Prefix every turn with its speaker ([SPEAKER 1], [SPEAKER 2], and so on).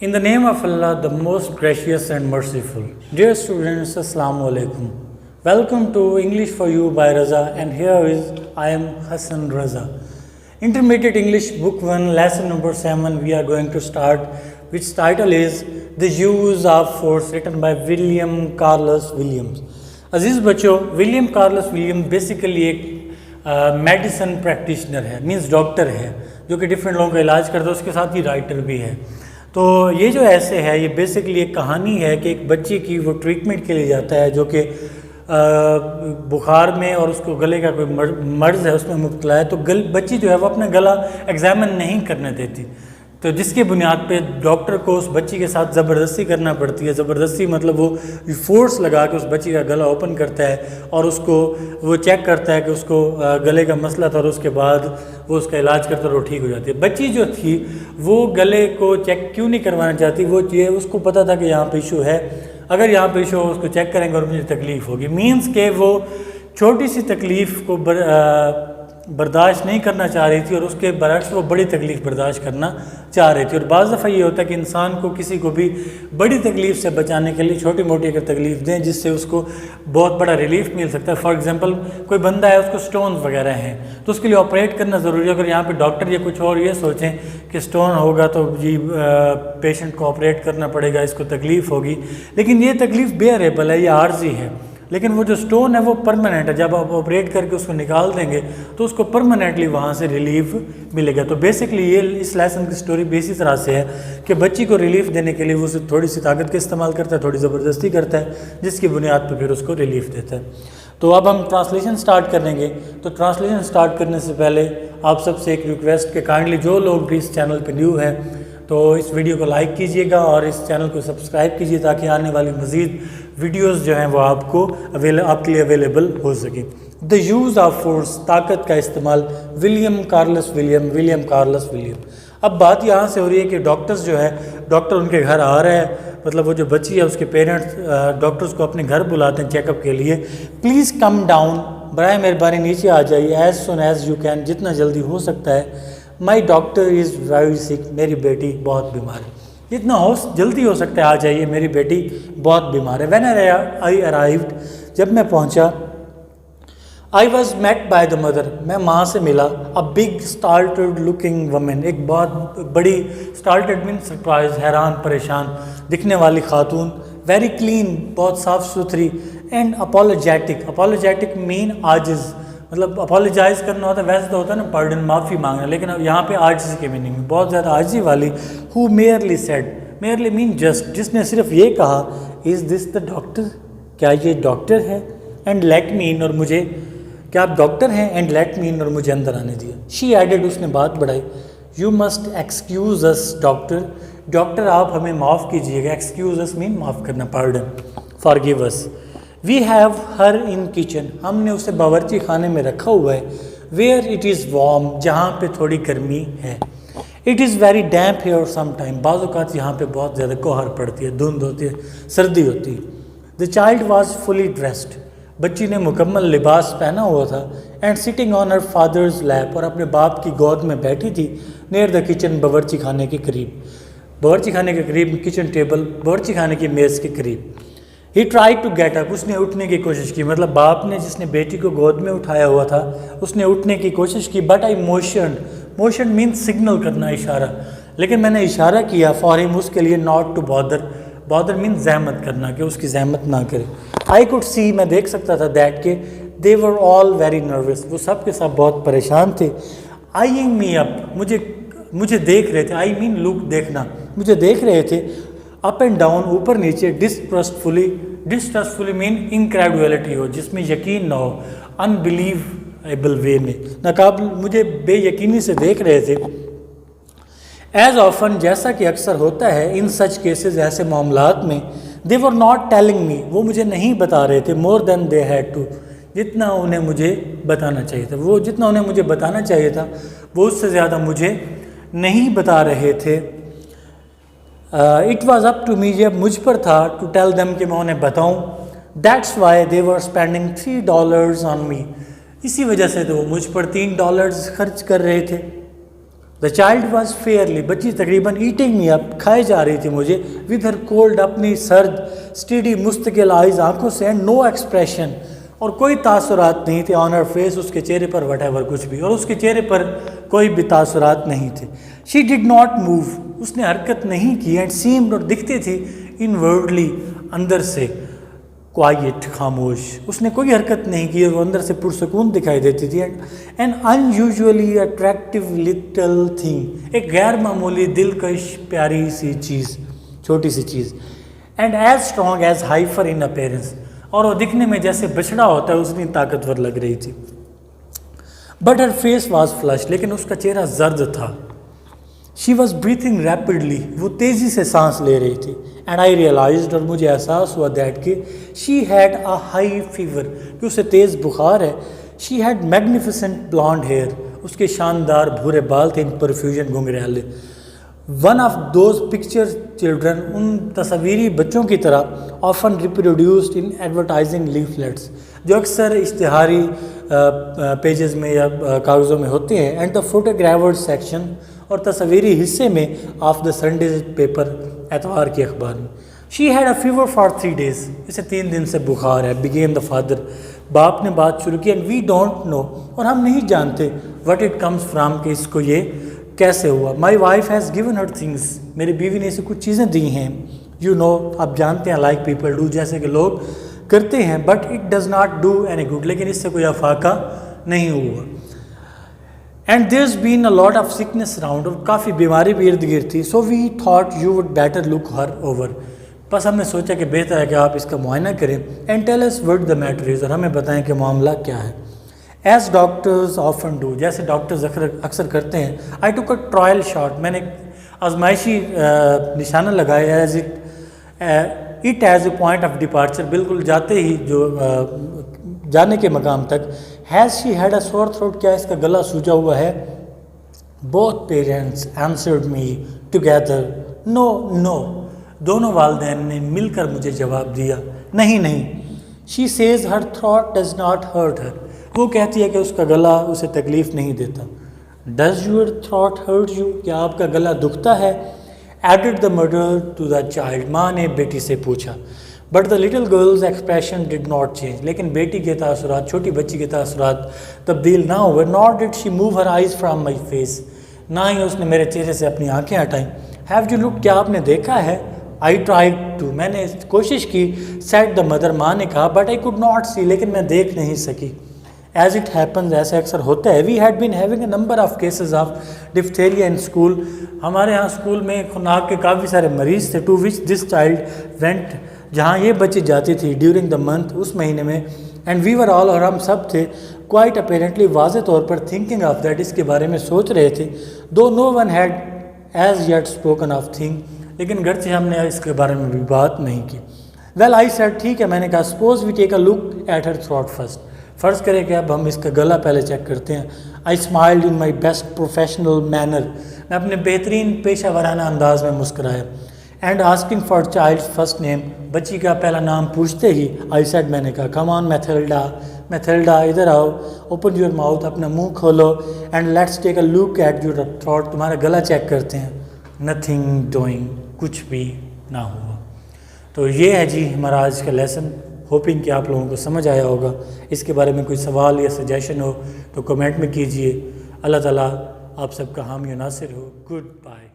[SPEAKER 1] In the name of Allah, the most gracious and merciful. Dear students, Assalamu alaikum. Welcome to English for You by Raza, and here is I am Hassan Raza. Intermediate English Book 1, Lesson number 7, we are going to start, which title is The Use of Force, written by William Carlos Williams. अजीज़ बच्चों, William Carolus William basically एक medicine practitioner है, means doctor है, जो कि different लोगों का इलाज करता है, उसके साथ ही राइटर भी है। तो ये जो ऐसे है, ये बेसिकली एक कहानी है कि एक बच्चे की वो ट्रीटमेंट के लिए जाता है जो कि बुखार में और उसको गले का कोई मर्ज़ है उसमें मुब्तला है। तो बच्ची जो है वो अपना गला एग्जामिन नहीं करने देती, तो जिसके बुनियाद पे डॉक्टर को उस बच्ची के साथ ज़बरदस्ती करना पड़ती है। ज़बरदस्ती मतलब वो फोर्स लगा के उस बच्ची का गला ओपन करता है और उसको वो चेक करता है कि उसको गले का मसला था, और उसके बाद वो उसका इलाज करता है और वो ठीक हो जाती है। बच्ची जो थी वो गले को चेक क्यों नहीं करवाना चाहती, वो ये उसको पता था कि यहाँ पे इशू है, अगर यहाँ पे इशू हो उसको चेक करेंगे और मुझे तकलीफ़ होगी। मीन्स के वो छोटी सी तकलीफ़ को बर्दाश्त नहीं करना चाह रही थी और उसके बरक्स वो बड़ी तकलीफ़ बर्दाश्त करना चाह रही थी। और बाज़ दफ़ा ये होता है कि इंसान को किसी को भी बड़ी तकलीफ़ से बचाने के लिए छोटी मोटी अगर तकलीफ़ दें जिससे उसको बहुत बड़ा रिलीफ मिल सकता है। फॉर एग्जांपल कोई बंदा है, उसको स्टोन वगैरह हैं, तो उसके लिए ऑपरेट करना ज़रूरी है। अगर यहाँ पे डॉक्टर या कुछ और ये सोचें कि स्टोन होगा तो जी पेशेंट को ऑपरेट करना पड़ेगा, इसको तकलीफ़ होगी, लेकिन ये तकलीफ़ बेअरेबल है, ये आर्जी है। लेकिन वो जो स्टोन है वो परमानेंट है, जब आप ऑपरेट करके उसको निकाल देंगे तो उसको परमानेंटली वहाँ से रिलीफ मिलेगा। तो बेसिकली ये इस लेसन की स्टोरी भी इसी तरह से है कि बच्ची को रिलीफ देने के लिए वो थोड़ी सी ताकत का इस्तेमाल करता है, थोड़ी ज़बरदस्ती करता है, जिसकी बुनियाद पर फिर उसको रिलीफ देता है। तो अब हम ट्रांसलेशन स्टार्ट करेंगे। तो ट्रांसलेशन स्टार्ट करने से पहले आप सबसे एक रिक्वेस्ट कि काइंडली जो लोग भी इस चैनल पर न्यू हैं तो इस वीडियो को लाइक कीजिएगा और इस चैनल को सब्सक्राइब कीजिए ताकि आने वाली मज़ीद वीडियोस जो हैं वो आपके लिए अवेलेबल हो सके। द यूज़ ऑफ फोर्स, ताकत का इस्तेमाल, विलियम कार्लस विलियम। अब बात यहाँ से हो रही है कि डॉक्टर्स जो है, डॉक्टर उनके घर आ रहे हैं, मतलब वो जो बच्ची है उसके पेरेंट्स डॉक्टर्स को अपने घर बुलाते हैं चेकअप के लिए। प्लीज़ कम डाउन, बराए मेहरबानी नीचे आ जाइए, as soon as you can, जितना जल्दी हो सकता है। माई डॉक्टर इज़ वेरी सिक, मेरी बेटी बहुत बीमार है, जितना हो जल्दी हो सकता है आ जाइए, मेरी बेटी बहुत बीमार है। व्हेन आई अराइव्ड, जब मैं पहुंचा, I was met by the mother, मैं माँ से मिला। A big started looking women, एक बहुत बड़ी, स्टार्टेड मीन सरप्राइज, हैरान परेशान दिखने वाली खातून। वेरी क्लीन, बहुत साफ़ सुथरी। एंड अपोलोजेटिक मीन आजिज़, मतलब अपोलोजाइज़ करना होता है, वैसे तो होता है ना पार्डन, माफ़ी मांगना, लेकिन अब यहाँ पे आजिज़ के मीनिंग में, बहुत ज़्यादा आजिज़ी वाली। Who merely said, merely mean just, जिसने सिर्फ ये कहा, इज़ दिस द डॉक्टर, क्या ये डॉक्टर है? एंड लेट मी इन, और मुझे, क्या आप डॉक्टर हैं? एंड लेट मी इन, और मुझे अंदर आने दिया। शी एडेड, उसने बात बढ़ाई, you must excuse us doctor आप हमें माफ़ कीजिएगा। एक्सक्यूज़ अस मीन माफ़ करना, pardon, forgive us. We have her in kitchen, हमने उसे बावर्ची खाने में रखा हुआ है। वेयर इट इज़ वार्म, जहाँ पे थोड़ी गर्मी है। It is very damp here some time, बाज़ औक़ात यहाँ पे बहुत ज़्यादा कोहर पड़ती है, धुंध होती है, सर्दी होती है। The child was fully dressed, बच्ची ने मुकम्मल लिबास पहना हुआ था। And sitting on her father's lap, और अपने बाप की गोद में बैठी थी। नियर द किचन, बावर्ची खाने के करीब, बावर्ची खाने के करीब, किचन टेबल, बावर्ची खाने की मेज़ के करीब। ही ट्राई टू गेट अप, उसने उठने की कोशिश की, मतलब बाप ने जिसने बेटी को गोद में उठाया हुआ था उसने उठने की कोशिश की। But I motion means signal करना, इशारा, लेकिन मैंने इशारा किया फॉर हिम, उसके लिए, नॉट टू बॉदर मीन्स जहमत करना, कि उसकी जहमत ना करे। आई कुड सी, मैं देख सकता था, दैट के दे वर ऑल वेरी नर्वस, वो सब के सब बहुत परेशान थे। आईइंग मी अप, मुझे देख रहे थे, आई मीन लुक, देखना, मुझे देख रहे थे। अप एंड डाउन, ऊपर नीचे। डिस्ट्रस्टफुली मीन इनक्रेडुअलिटी हो, जिसमें यकीन ना हो, अनबिलीवेबल वे में, नाकाबिल, मुझे बेयकीनी से देख रहे थे। एज ऑफन, जैसा कि अक्सर होता है, इन सच केसेस, ऐसे मामलात में, दे वर नॉट टेलिंग मी, वो मुझे नहीं बता रहे थे, more than they had to, जितना उन्हें मुझे बताना चाहिए था। वो जितना उन्हें मुझे बताना चाहिए था वो उससे ज़्यादा मुझे नहीं बता रहे थे। It was up to me, जब मुझ पर था, टू टेल देम, कि मैं उन्हें बताऊँ। That's why they were spending $3 on me, इसी वजह से तो वो मुझ पर $3 खर्च कर रहे थे। دا چائلڈ واز فیئرلی، بچی تقریباً ایٹنگ می اپ، کھائے جا رہی تھی مجھے، ود ہر کولڈ، اپنی سرد اسٹیڈی مستقل آئیز، آنکھوں سے، اینڈ نو ایکسپریشن، اور کوئی تاثرات نہیں تھے، آن ہر فیس، اس کے چہرے پر، وٹ ایور کچھ بھی، اور اس کے چہرے پر کوئی بھی تاثرات نہیں تھے. شی ڈڈ ناٹ موو، اس نے حرکت نہیں کی، اینڈ سیمڈ، اور دکھتی تھی، انورڈلی، اندر سے، کوائٹ، خاموش، اس نے کوئی حرکت نہیں کی اور وہ اندر سے پرسکون دکھائی دیتی تھی. این ان یوزولی اٹریکٹیو لٹل تھنگ، ایک غیر معمولی دلکش پیاری سی چیز، چھوٹی سی چیز. And as strong as heifer in appearance, اور وہ دکھنے میں جیسے بچڑا ہوتا ہے اتنی طاقتور لگ رہی تھی. But her face was flush, لیکن اس کا چہرہ زرد تھا. شی واز بریتھنگ ریپڈلی، وہ تیزی سے سانس لے رہی تھی. اینڈ آئی ریئلائزڈ، اور مجھے احساس ہوا دیٹ کہ she had a high fever, کہ اسے تیز بخار ہے. She had magnificent blond hair, اس کے شاندار بھورے بال تھے، ان پرفیوژن گھنگریالے. One of those picture children, ان تصویری بچوں کی طرح، often reproduced in advertising leaflets, جو اکثر اشتہاری پیجز میں یا کاغذوں میں ہوتے ہیں. اینڈ دا فوٹوگرافرڈ سیکشن، اور تصویری حصے میں، آف دا سنڈیز پیپر، اتوار کے اخبار میں. شی had a fever for 3 days، اسے 3 دن سے بخار ہے. بگین دا فادر، باپ نے بات شروع کی. اینڈ وی ڈونٹ نو، اور ہم نہیں جانتے، وٹ اٹ کمز فرام، کہ اس کو یہ کیسے ہوا. My wife has given Hare things, میری بیوی نے اسے کچھ چیزیں دی ہیں. یو نو، آپ جانتے ہیں، لائک پیپل ڈو، جیسے کہ لوگ کرتے ہیں. But it does not do any good, لیکن اس سے کوئی افاقہ نہیں ہوا. And there has been a lot of sickness around, اور کافی بیماری بھی ارد گرد تھی. So we thought you would better look her over, بس ہم نے سوچا کہ بہتر ہے کہ آپ اس کا معائنہ کریں. And tell us what the matter is, اور ہمیں بتائیں کہ معاملہ کیا ہے. ایز ڈاکٹرز آفن ڈو، جیسے ڈاکٹرز اکثر کرتے ہیں. آئی ٹوک اے ٹرائل شاٹ، میں نے آزمائشی نشانہ لگایا. As it as a point of departure, بالکل جاتے ہی، جو جانے کے مقام تک. ہیز شی ہیڈ اے سور تھروٹ، کیا اس کا گلا سوجا ہوا ہے. بوتھ پیرنٹس آنسرڈ می ٹوگیدر نو نو، دونوں والدین نے مل کر مجھے جواب دیا، نہیں نہیں. She says her throat does not hurt her, وہ کہتی ہے کہ اس کا گلا اسے تکلیف نہیں دیتا. Does your throat hurt you, کیا آپ کا گلا دکھتا ہے. Added the mother to the child, ماں نے بیٹی سے پوچھا. But the little girl's expression did not change, لیکن بیٹی کے تاثرات، چھوٹی بچی کے تاثرات تبدیل نہ ہوئے. Not did she move her eyes from my face, نہ ہی اس نے میرے چہرے سے اپنی آنکھیں ہٹائیں. ہیو یو لک، کیا آپ نے دیکھا ہے. آئی ٹرائیڈ ٹو، میں نے کوشش کی. سیٹ دا مدر، ماں نے کہا. بٹ آئی کوڈ ناٹ سی، لیکن میں دیکھ نہیں سکی. ایز اٹ ہیپنز، ایسے اکثر ہوتا ہے. We had been having a number of cases of diphtheria in school, ہمارے ہاں اسکول میں خناق کے کافی سارے مریض تھے. To which this child went, جہاں یہ بچی جاتی تھی. ڈیورنگ دا منتھ، اس مہینے میں. اینڈ وی ور آل، اور ہم سب تھے. کوائٹ اپیرنٹلی، واضح طور پر. تھنکنگ آف دیٹ، اس کے بارے میں سوچ رہے تھے. Though no one had as yet spoken of thing, لیکن گرچہ ہم نے اس کے بارے میں بھی بات نہیں کی. ویل آئی سیڈ، ٹھیک ہے، میں نے کہا. Suppose we take a look at her throat first, فرض کریں کہ اب ہم اس کا گلا پہلے چیک کرتے ہیں. I smiled in my best professional manner, میں اپنے بہترین پیشہ ورانہ انداز میں مسکرایا. And asking for child first name, بچی کا پہلا نام پوچھتے ہی. آئی سیڈ، میں نے کہا. کم آن میتھلڈا، میتھلڈا ادھر آؤ. اوپن یور ماؤتھ، اپنا منہ کھولو. And let's take a look at your throat, تمہارا گلا چیک کرتے ہیں. نتھنگ ڈوئنگ، کچھ بھی نہ ہوا. تو یہ ہے جی ہمارا آج کا لیسن. ہوپنگ کہ آپ لوگوں کو سمجھ آیا ہوگا. اس کے بارے میں کوئی سوال یا سجیشن ہو تو کمنٹ میں کیجئے. اللہ تعالیٰ آپ سب کا حامی و ناصر ہو. Good bye.